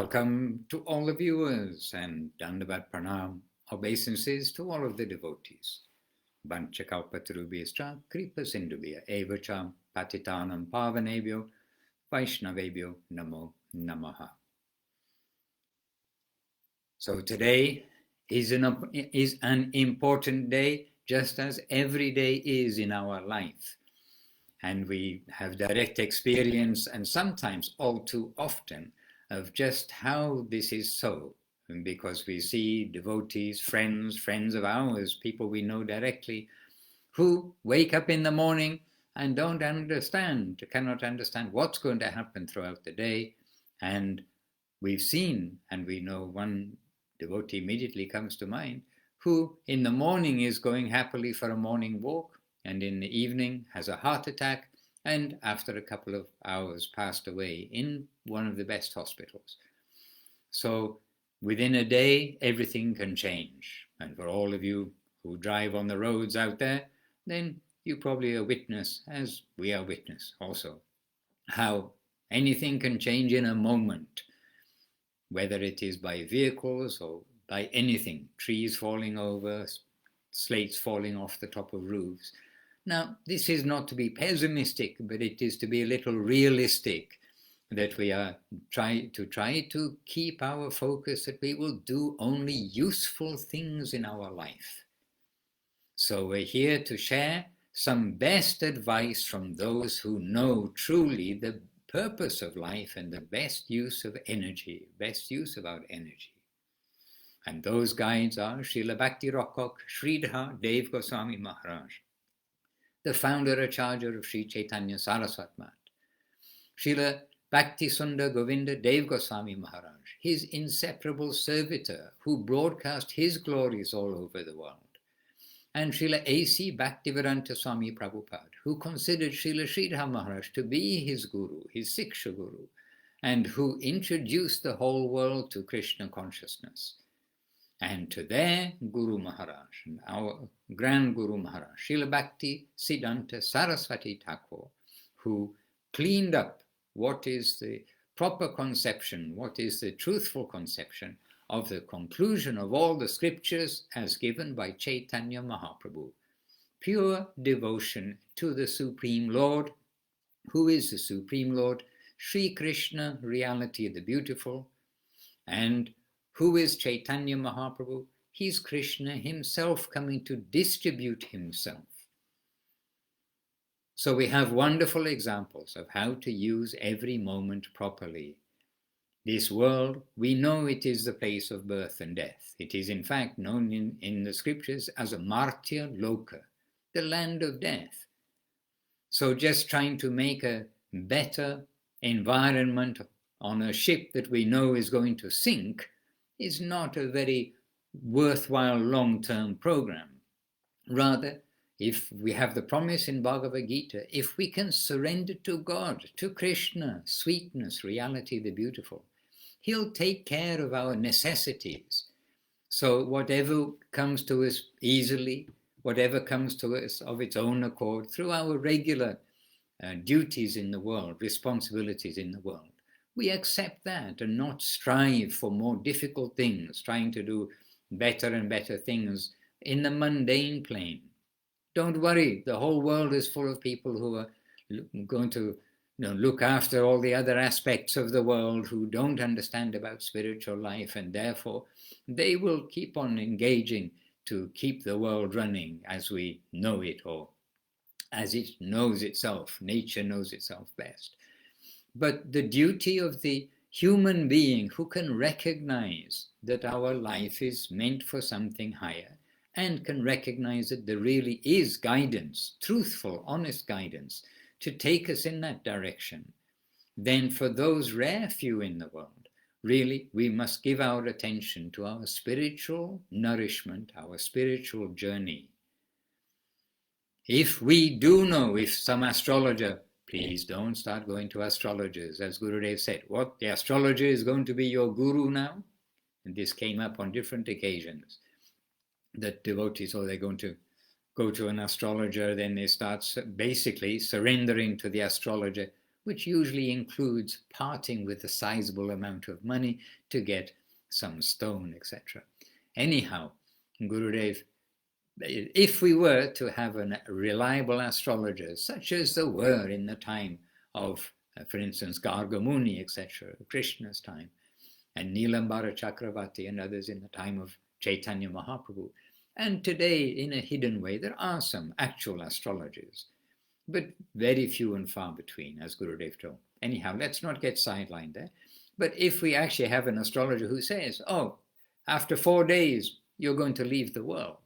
Welcome to all the viewers and Dandavat Pranam obeisances to all of the devotees. Vanchakalpatarubhyascha kripa sindhubhya evacha patitanam pavanebhyo vaishnavebhyo namo namaha. So today is an important day, just as every day is in our life. And we have direct experience, and sometimes all too often, of just how this is so, because we see devotees, friends of ours, people we know directly, who wake up in the morning and cannot understand what's going to happen throughout the day. And we've seen, and we know one devotee immediately comes to mind, who in the morning is going happily for a morning walk, and in the evening has a heart attack, and after a couple of hours passed away in one of the best hospitals. So within a day, everything can change. And for all of you who drive on the roads out there, then you probably are witness, as we are witness also, how anything can change in a moment, whether it is by vehicles or by anything, trees falling over, slates falling off the top of roofs. Now, this is not to be pessimistic, but it is to be a little realistic, that we are try to keep our focus, that we will do only useful things in our life. So we're here to share some best advice from those who know truly the purpose of life and the best use of energy, best use of our energy. And those guides are Srila Bhakti Rakkhak Sridhar Dev Goswami Maharaj, the founder and charger of Sri Chaitanya Saraswat Math, Srila Bhakti Sundar Govinda Dev Goswami Maharaj, his inseparable servitor who broadcast his glories all over the world, and Srila A.C. Bhaktivedanta Swami Prabhupada, who considered Srila Sridhar Maharaj to be his guru, his Siksha guru, and who introduced the whole world to Krishna consciousness. And to their Guru Maharaj, and our Grand Guru Maharaj, Srila Bhakti Siddhanta Saraswati Thakur, who cleaned up what is the proper conception, what is the truthful conception of the conclusion of all the scriptures as given by Chaitanya Mahaprabhu. Pure devotion to the Supreme Lord. Who is the Supreme Lord? Sri Krishna, reality the beautiful. And who is Chaitanya Mahaprabhu? He's Krishna himself coming to distribute himself. So we have wonderful examples of how to use every moment properly. This world, we know it is the place of birth and death. It is in fact known in the scriptures as a Martya Loka, the land of death. So just trying to make a better environment on a ship that we know is going to sink is not a very worthwhile long-term program. Rather, if we have the promise in Bhagavad Gita, if we can surrender to God, to Krishna, sweetness, reality, the beautiful, he'll take care of our necessities. So whatever comes to us easily, whatever comes to us of its own accord, through our regular duties in the world, responsibilities in the world, we accept that and not strive for more difficult things, trying to do better and better things in the mundane plane. Don't worry, the whole world is full of people who are going to look after all the other aspects of the world, who don't understand about spiritual life, and therefore they will keep on engaging to keep the world running as we know it, or as it knows itself. Nature knows itself best. But the duty of the human being who can recognize that our life is meant for something higher, and can recognize that there really is guidance, truthful, honest guidance, to take us in that direction, then for those rare few in the world, really we must give our attention to our spiritual nourishment, our spiritual journey. If we do know, if some astrologer, please don't start going to astrologers, as Gurudev said, what, the astrologer is going to be your guru now? And this came up on different occasions, that devotees, they're going to go to an astrologer, then they start basically surrendering to the astrologer which usually includes parting with a sizable amount of money to get some stone, etc. Anyhow, Gurudev, if we were to have a reliable astrologer, such as there were in the time of, for instance, Garga Muni, etc., Krishna's time, and Nilambara Chakravarti and others in the time of Chaitanya Mahaprabhu, and today, in a hidden way, there are some actual astrologers, but very few and far between, as Gurudev told. Anyhow, let's not get sidelined there. But if we actually have an astrologer who says, oh, after 4 days, you're going to leave the world,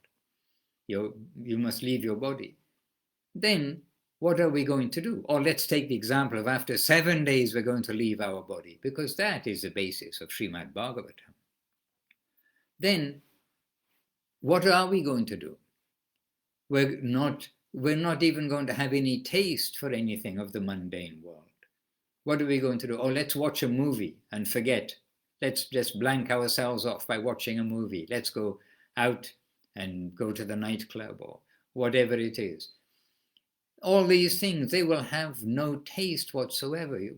you must leave your body, then what are we going to do? Or let's take the example of after 7 days, we're going to leave our body, because that is the basis of Srimad Bhagavatam. Then what are we going to do? We're not even going to have any taste for anything of the mundane world. What are we going to do? Oh, let's watch a movie and forget. Let's just blank ourselves off by watching a movie. Let's go out and go to the nightclub or whatever it is. All these things, they will have no taste whatsoever. You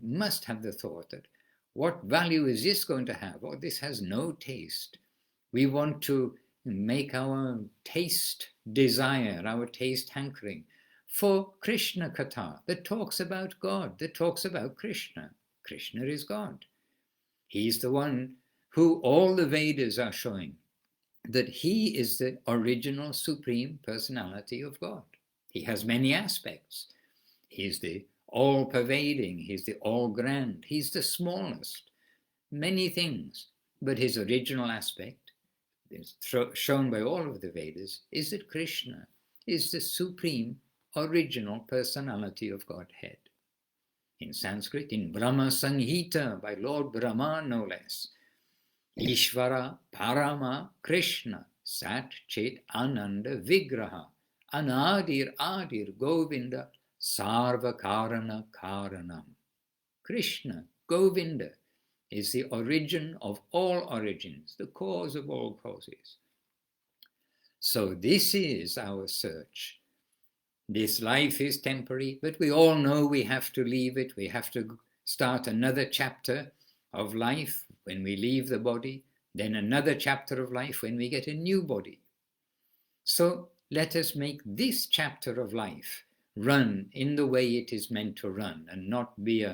must have the thought that, what value is this going to have? Oh, this has no taste. We want to make our taste desire, our taste hankering for Krishna Katha, that talks about God, that talks about Krishna. Krishna is God. He's the one who all the Vedas are showing that he is the original supreme personality of God. He has many aspects. He's the all-pervading, he's the all-grand, he's the smallest, many things. But his original aspect, is shown by all of the Vedas, is that Krishna is the supreme original personality of Godhead. In Sanskrit, in Brahma Sanghita, by Lord Brahma no less, Ishvara Parama Krishna Sat Chit Ananda Vigraha Anadir Adir Govinda Sarva Karana Karanam. Krishna, Govinda, is the origin of all origins, the cause of all causes. So this is our search. This life is temporary, but we all know we have to leave it. We have to start another chapter of life when we leave the body, then another chapter of life when we get a new body. So let us make this chapter of life run in the way it is meant to run, and not be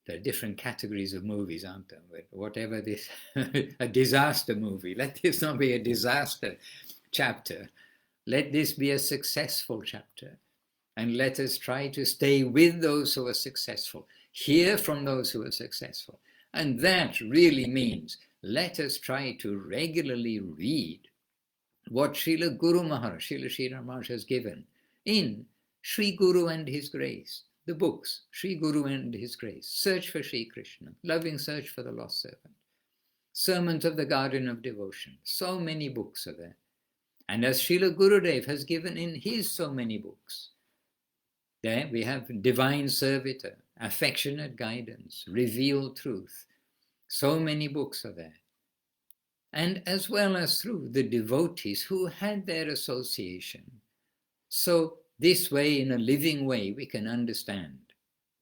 there are different categories of movies, aren't there? Whatever this, a disaster movie. Let this not be a disaster chapter. Let this be a successful chapter. And let us try to stay with those who are successful, hear from those who are successful. And that really means let us try to regularly read what Srila Guru Maharaj, Srila Sridhar Maharaj has given in Sri Guru and His Grace, the books, Sri Guru and His Grace, Search for Sri Krishna, Loving Search for the Lost Servant, Sermons of the Garden of Devotion. So many books are there. And as Srila Gurudev has given in his so many books, there we have Divine Servitor, Affectionate Guidance, Revealed Truth. So many books are there. And as well as through the devotees who had their association. So this way, in a living way, we can understand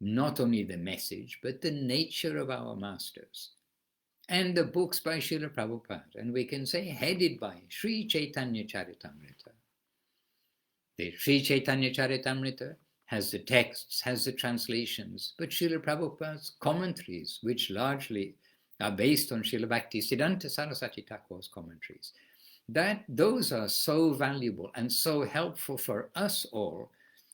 not only the message, but the nature of our masters. And the books by Srila Prabhupada, and we can say headed by Sri Chaitanya Charitamrita. The Sri Chaitanya Charitamrita has the texts, has the translations, but Srila Prabhupada's commentaries, which largely are based on Srila Bhaktisiddhanta Saraswati Thakur's commentaries, those are so valuable and so helpful for us all,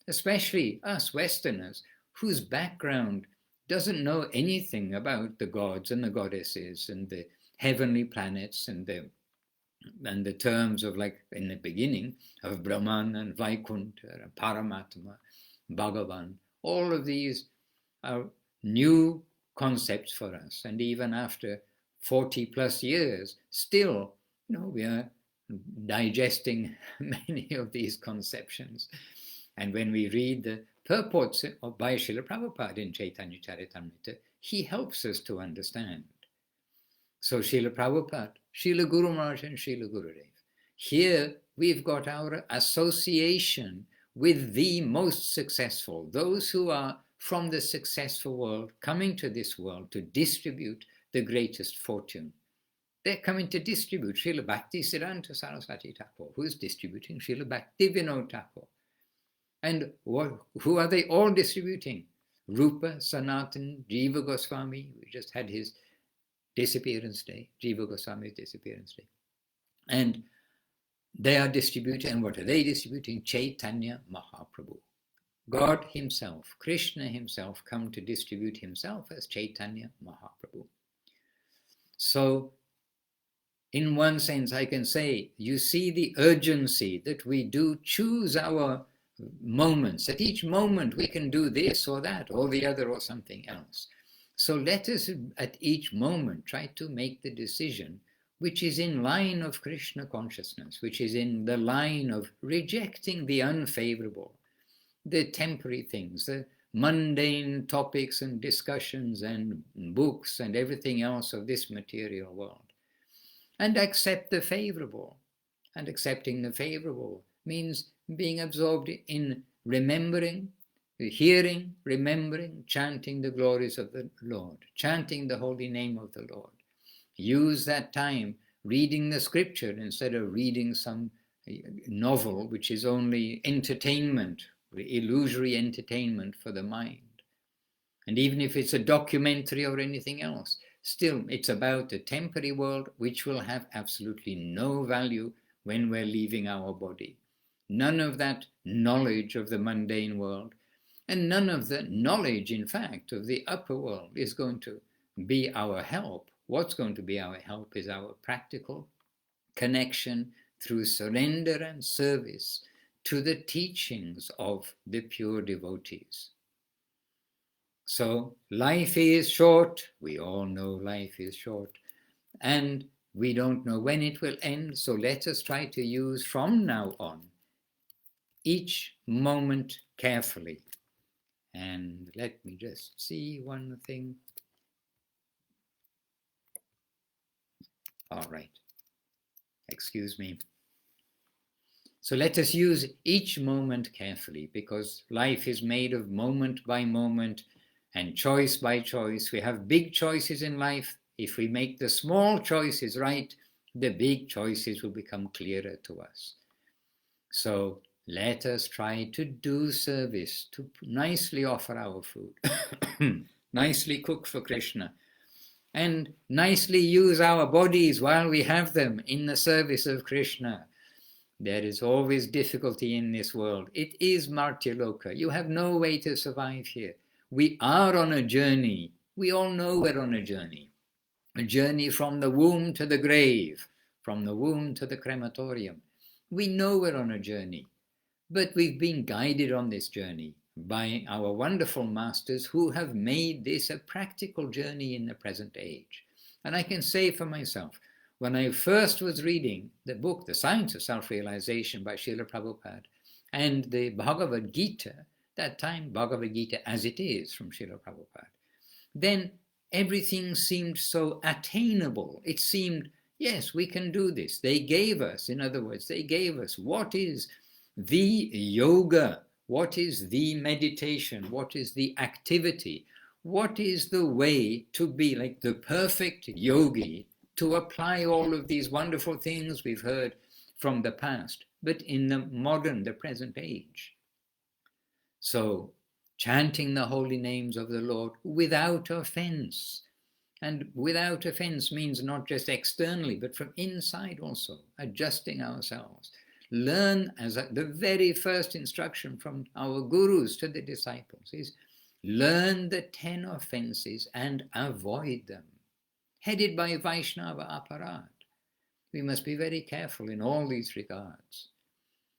especially us Westerners, whose background doesn't know anything about the gods and the goddesses and the heavenly planets and the terms of, like in the beginning, of Brahman and Vaikuntha and Paramatma, Bhagavan. All of these are new concepts for us. And even after 40 plus years, still, we are digesting many of these conceptions. And when we read the purports by Srila Prabhupada in Chaitanya Charitamrita, he helps us to understand. So Srila Prabhupada, Srila Guru Maharaj and Srila Gurudev. Here we've got our association with the most successful, those who are from the successful world coming to this world to distribute the greatest fortune. They're coming to distribute Srila Bhaktisiddhanta Saraswati Thakur, who is distributing Srila Bhaktivinoda Thakur. And who are they all distributing? Rupa, Sanatan, Jiva Goswami. We just had his disappearance day, Jiva Goswami's disappearance day. And they are distributing, and what are they distributing? Chaitanya Mahaprabhu. God himself, Krishna himself, come to distribute himself as Chaitanya Mahaprabhu. So, in one sense, I can say, you see the urgency that we do choose our moments. At each moment we can do this or that or the other or something else. So let us at each moment try to make the decision which is in line of Krishna consciousness, which is in the line of rejecting the unfavorable, the temporary things, the mundane topics and discussions and books and everything else of this material world, and accept the favorable. And accepting the favorable means being absorbed in remembering, hearing, remembering, chanting the glories of the Lord, chanting the holy name of the Lord. Use that time reading the scripture instead of reading some novel which is only entertainment, illusory entertainment for the mind. And even if it's a documentary or anything else, still it's about a temporary world which will have absolutely no value when we're leaving our body. None of that knowledge of the mundane world, and none of the knowledge, in fact, of the upper world is going to be our help. What's going to be our help is our practical connection through surrender and service to the teachings of the pure devotees. So life is short. We all know life is short. And we don't know when it will end. So let us try to use from now on each moment carefully. And let me just see one thing. All right. Excuse me. So let us use each moment carefully, because life is made of moment by moment and choice by choice. We have big choices in life. If we make the small choices right, the big choices will become clearer to us. So let us try to do service, to nicely offer our food, nicely cook for Krishna, and nicely use our bodies while we have them in the service of Krishna. There is always difficulty in this world. It is Martyaloka. You have no way to survive here. We are on a journey. We all know we're on a journey from the womb to the grave, from the womb to the crematorium. We know we're on a journey, but we've been guided on this journey by our wonderful masters who have made this a practical journey in the present age. And I can say for myself, when I first was reading the book, The Science of Self-Realization by Srila Prabhupada, and the Bhagavad Gita, that time Bhagavad Gita as it is from Srila Prabhupada, then everything seemed so attainable. It seemed, yes, we can do this. They gave us, in other words, they gave us what is the yoga, what is the meditation, what is the activity, what is the way to be like the perfect yogi, to apply all of these wonderful things we've heard from the past, but in the modern, the present age. So, chanting the holy names of the Lord without offense. And without offense means not just externally, but from inside also, adjusting ourselves. Learn, as the very first instruction from our gurus to the disciples is, learn the 10 offenses and avoid them. Headed by Vaishnava Aparat. We must be very careful in all these regards.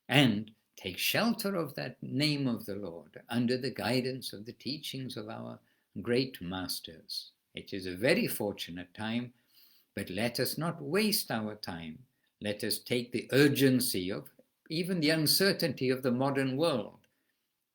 And take shelter of that name of the Lord under the guidance of the teachings of our great masters. It is a very fortunate time, but let us not waste our time. Let us take the urgency of even the uncertainty of the modern world.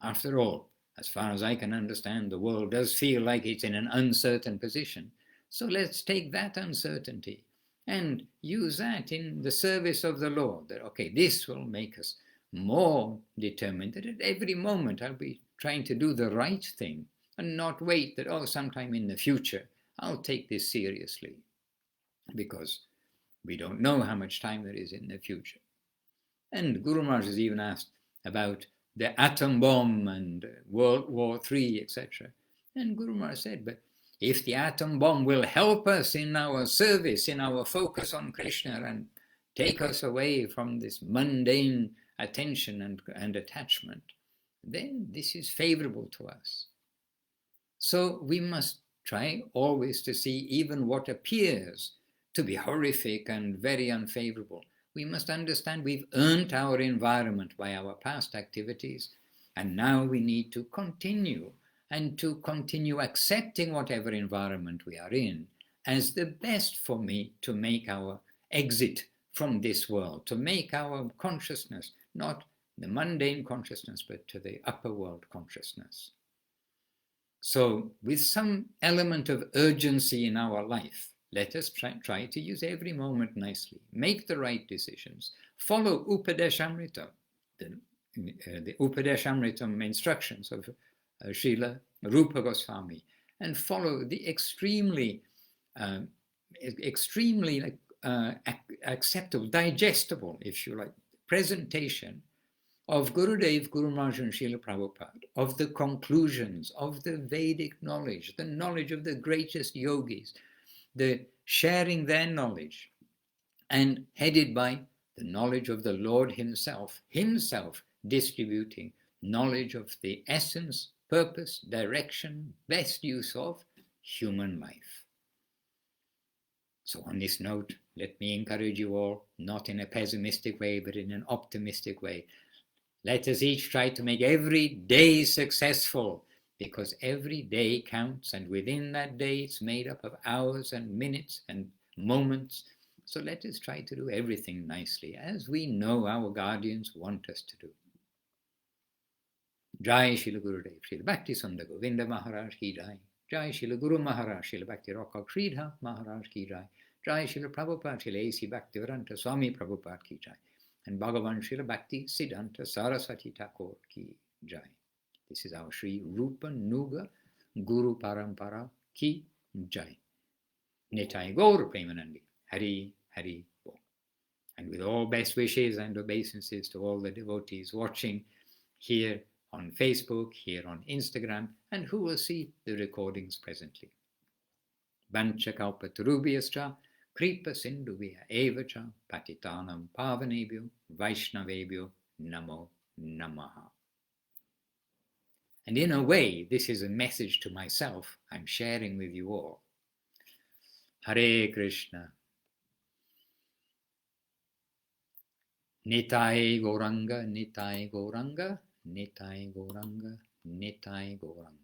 After all, as far as I can understand, the world does feel like it's in an uncertain position. So let's take that uncertainty and use that in the service of the Lord. That, okay, this will make us more determined that at every moment I'll be trying to do the right thing. and not wait that, oh, sometime in the future, I'll take this seriously, because we don't know how much time there is in the future. And Guru Maharaj is even asked about the atom bomb and World War III, etc. And Guru Maharaj said, but if the atom bomb will help us in our service, in our focus on Krishna, and take us away from this mundane attention and attachment, then this is favorable to us. So we must try always to see even what appears to be horrific and very unfavorable. We must understand we've earned our environment by our past activities, and now we need to continue accepting whatever environment we are in as the best for me to make our exit from this world, to make our consciousness not the mundane consciousness, but to the upper world consciousness. So with some element of urgency in our life, let us try to use every moment nicely, make the right decisions, follow Upadeshamrita, the Upadeshamritam instructions of Srila Rupa Goswami, and follow the extremely acceptable, digestible, if you like, presentation of Gurudev, Guru Maharaj and Srila Prabhupada, of the conclusions, of the Vedic knowledge, the knowledge of the greatest yogis, the sharing their knowledge, and headed by the knowledge of the Lord himself distributing knowledge of the essence, purpose, direction, best use of human life. So on this note, let me encourage you all, not in a pessimistic way, but in an optimistic way. Let us each try to make every day successful, because every day counts, and within that day it's made up of hours and minutes and moments. So let us try to do everything nicely, as we know our guardians want us to do. Jai Srila Gurudev, Srila Bhakti Sundar Govinda Maharaj ki jai. Jai Srila Guru Maharaj, Srila Bhakti Rockok Sridhar Maharaj ki jai. Jai Srila Prabhupada, Srila A.C. Bhaktivedanta Swami Prabhupada ki jai. And Bhagavan Srila Bhakti Siddhanta Saraswati Thakur ki jai. This is our Sri Rupa Nuga Guru Parampara ki jai. Nitai Gaur Premanandi. Hari Hari Bol. And with all best wishes and obeisances to all the devotees watching here on Facebook, here on Instagram, and who will see the recordings presently. Vanchakalpatarubhyascha Kripa Sindhubhya Evacha Patitanam Pavanebhyo Vaishnavebhyo Namo Namaha. And in a way, this is a message to myself I'm sharing with you all. Hare Krishna. Nitai Gauranga, Nitai Gauranga, Nitai Gauranga, Nitai Gauranga.